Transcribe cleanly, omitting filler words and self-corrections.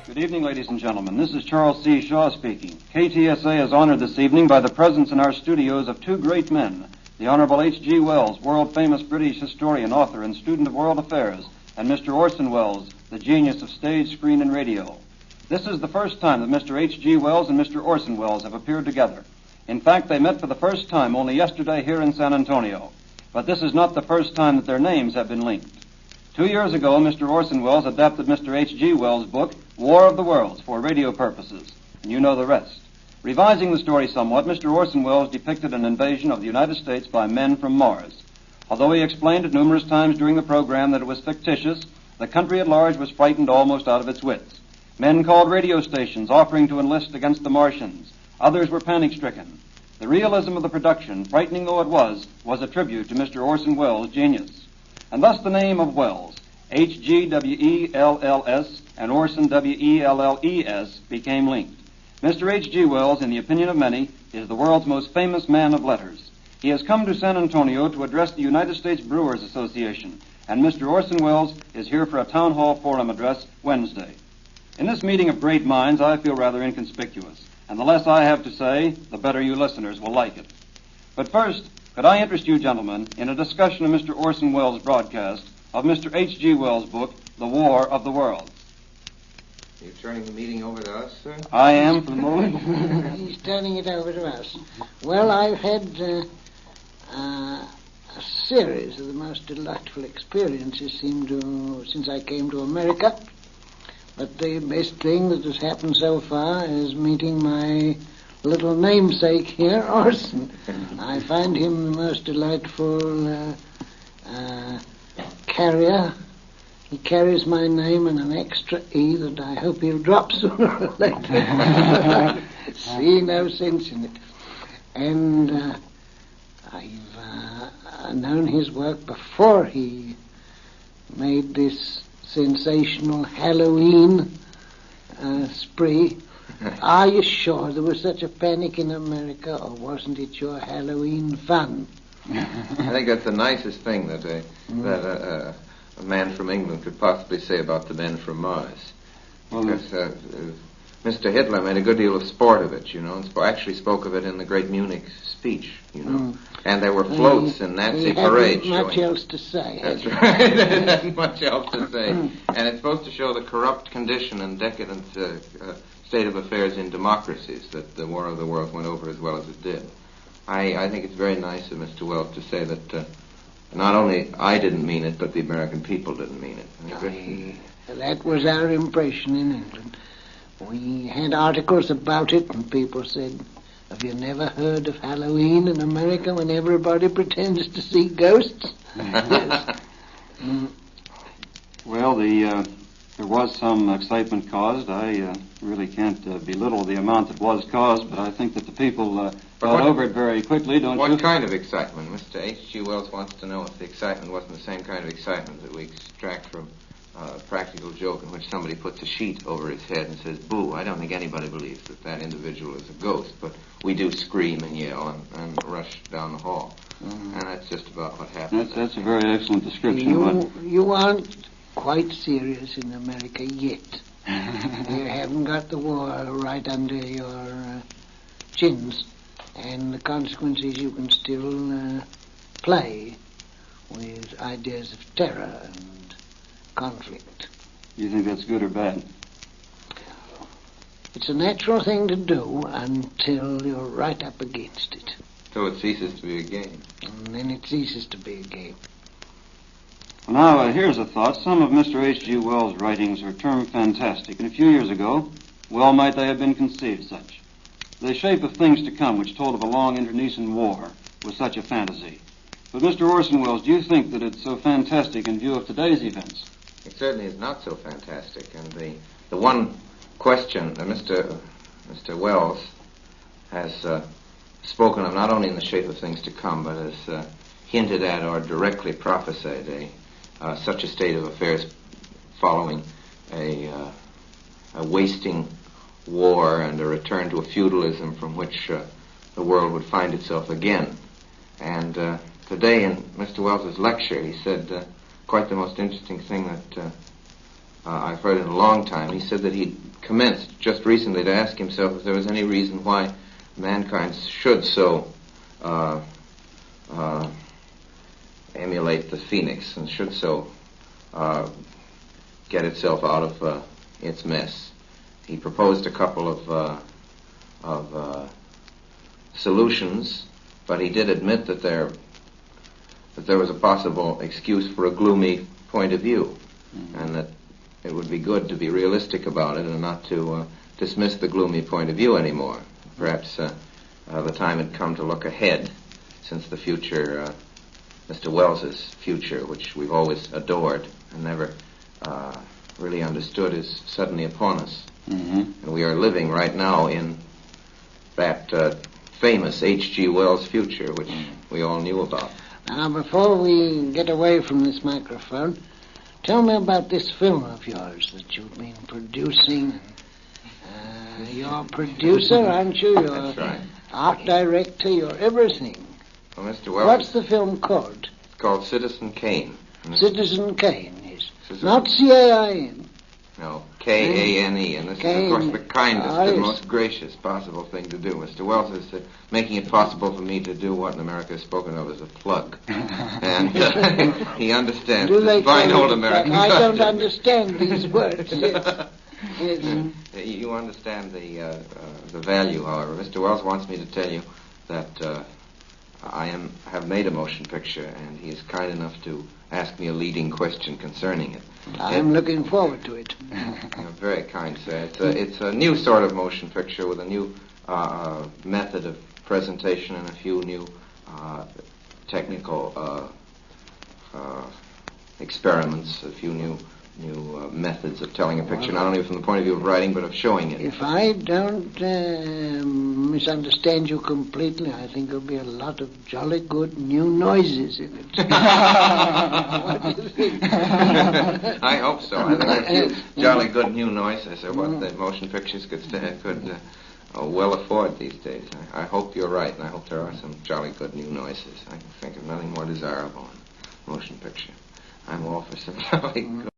Good evening, ladies and gentlemen. This is Charles C. Shaw speaking. KTSA is honored this evening by the presence in our studios of two great men, the Honorable H.G. Wells, world-famous British historian, author, and student of world affairs, and Mr. Orson Welles, the genius of stage, screen, and radio. This is the first time that Mr. H.G. Wells and Mr. Orson Welles have appeared together. In fact, they met for the first time only yesterday here in San Antonio. But this is not the first time that their names have been linked. 2 years ago, Mr. Orson Welles adapted Mr. H.G. Wells' book, War of the Worlds, for radio purposes, and you know the rest. Revising the story somewhat, Mr. Orson Welles depicted an invasion of the United States by men from Mars. Although he explained it numerous times during the program that it was fictitious, the country at large was frightened almost out of its wits. Men called radio stations offering to enlist against the Martians. Others were panic-stricken. The realism of the production, frightening though it was a tribute to Mr. Orson Welles' genius. And thus the name of Wells, H-G-W-E-L-L-S, and Orson, W-E-L-L-E-S, became linked. Mr. H.G. Wells, in the opinion of many, is the world's most famous man of letters. He has come to San Antonio to address the United States Brewers Association, and Mr. Orson Welles is here for a town hall forum address Wednesday. In this meeting of great minds, I feel rather inconspicuous, and the less I have to say, the better you listeners will like it. But first, could I interest you gentlemen in a discussion of Mr. Orson Welles' broadcast of Mr. H.G. Wells' book, The War of the Worlds. You're turning the meeting over to us, sir? I am, for the moment. He's turning it over to us. Well, I've had a series of the most delightful experiences since I came to America. But the best thing that has happened so far is meeting my little namesake here, Orson. I find him the most delightful carrier. He carries my name and an extra E that I hope he'll drop sooner or later. See no sense in it. And I've known his work before he made this sensational Halloween spree. Are you sure there was such a panic in America, or wasn't it your Halloween fun? I think that's the nicest thing that a man from England could possibly say about the men from Mars. Because Mr. Hitler made a good deal of sport of it, you know, and actually spoke of it in the great Munich speech, you know. And there were floats in Nazi parades. He hadn't much else to say. That's right. There hadn't much else to say. And it's supposed to show the corrupt condition and decadent state of affairs in democracies that the War of the Worlds went over as well as it did. I think it's very nice of Mr. Wells to say that not only I didn't mean it, but the American people didn't mean it. That was our impression in England. We had articles about it, and people said, have you never heard of Halloween in America when everybody pretends to see ghosts? Yes. Well, there was some excitement caused. I really can't belittle the amount that was caused, but I think that the people got over it very quickly, don't you? What kind of excitement? Mr. H.G. Wells wants to know if the excitement wasn't the same kind of excitement that we extract from a practical joke in which somebody puts a sheet over his head and says, boo. I don't think anybody believes that that individual is a ghost, but we do scream and yell and rush down the hall. And that's just about what happened. That's a very excellent description. You aren't quite serious in America yet. You haven't got the war right under your chins, and the consequences you can still play with ideas of terror and conflict. You think that's good or bad? It's a natural thing to do until you're right up against it. So it ceases to be a game. And then it ceases to be a game. Now, here's a thought. Some of Mr. H.G. Wells' writings are termed fantastic, and a few years ago, well might they have been conceived such. The Shape of Things to Come, which told of a long internecine war, was such a fantasy. But Mr. Orson Welles, do you think that it's so fantastic in view of today's events? It certainly is not so fantastic, and the one question that Mr. Wells has spoken of, not only in The Shape of Things to Come, but has hinted at or directly prophesied such a state of affairs following a wasting war and a return to a feudalism from which the world would find itself again. And today in Mr. Wells's lecture, he said quite the most interesting thing that I've heard in a long time. He said that he commenced just recently to ask himself if there was any reason why mankind should so emulate the phoenix and should so get itself out of its mess. He proposed a couple of solutions, but he did admit that there was a possible excuse for a gloomy point of view, and that it would be good to be realistic about it and not to dismiss the gloomy point of view anymore. Perhaps the time had come to look ahead, since the future, Mr. Wells's future, which we've always adored and never really understood, is suddenly upon us. And we are living right now in that famous H.G. Wells future, which we all knew about. Now, before we get away from this microphone, tell me about this film of yours that you've been producing. You're a producer, aren't you? You're That's right. art director, you're everything. Well, Mr. Wells, What's the film called? it's called Citizen Kane. Citizen Kane, yes. Citizen- Not C-A-I-N. No, K-A-N-E, and this is, of course, the kindest and most gracious possible thing to do. Mr. Wells is making it possible for me to do what in America is spoken of as a plug. And he understands this fine old American I don't subject. understand these words, yes. Yes. You understand the value, however. Mr. Wells wants me to tell you that I have made a motion picture, and he is kind enough to ask me a leading question concerning it. I'm looking forward to it. You're very kind, sir. It's a new sort of motion picture with a new method of presentation and a few new technical experiments, a few new methods of telling a picture, not only from the point of view of writing, but of showing it. If I don't misunderstand you completely, I think there'll be a lot of jolly good new noises in it. What do you think? I hope so. I think a few jolly good new noises are what the motion pictures could well afford these days. I hope you're right, and I hope there are some jolly good new noises. I can think of nothing more desirable in a motion picture. I'm all for some jolly good.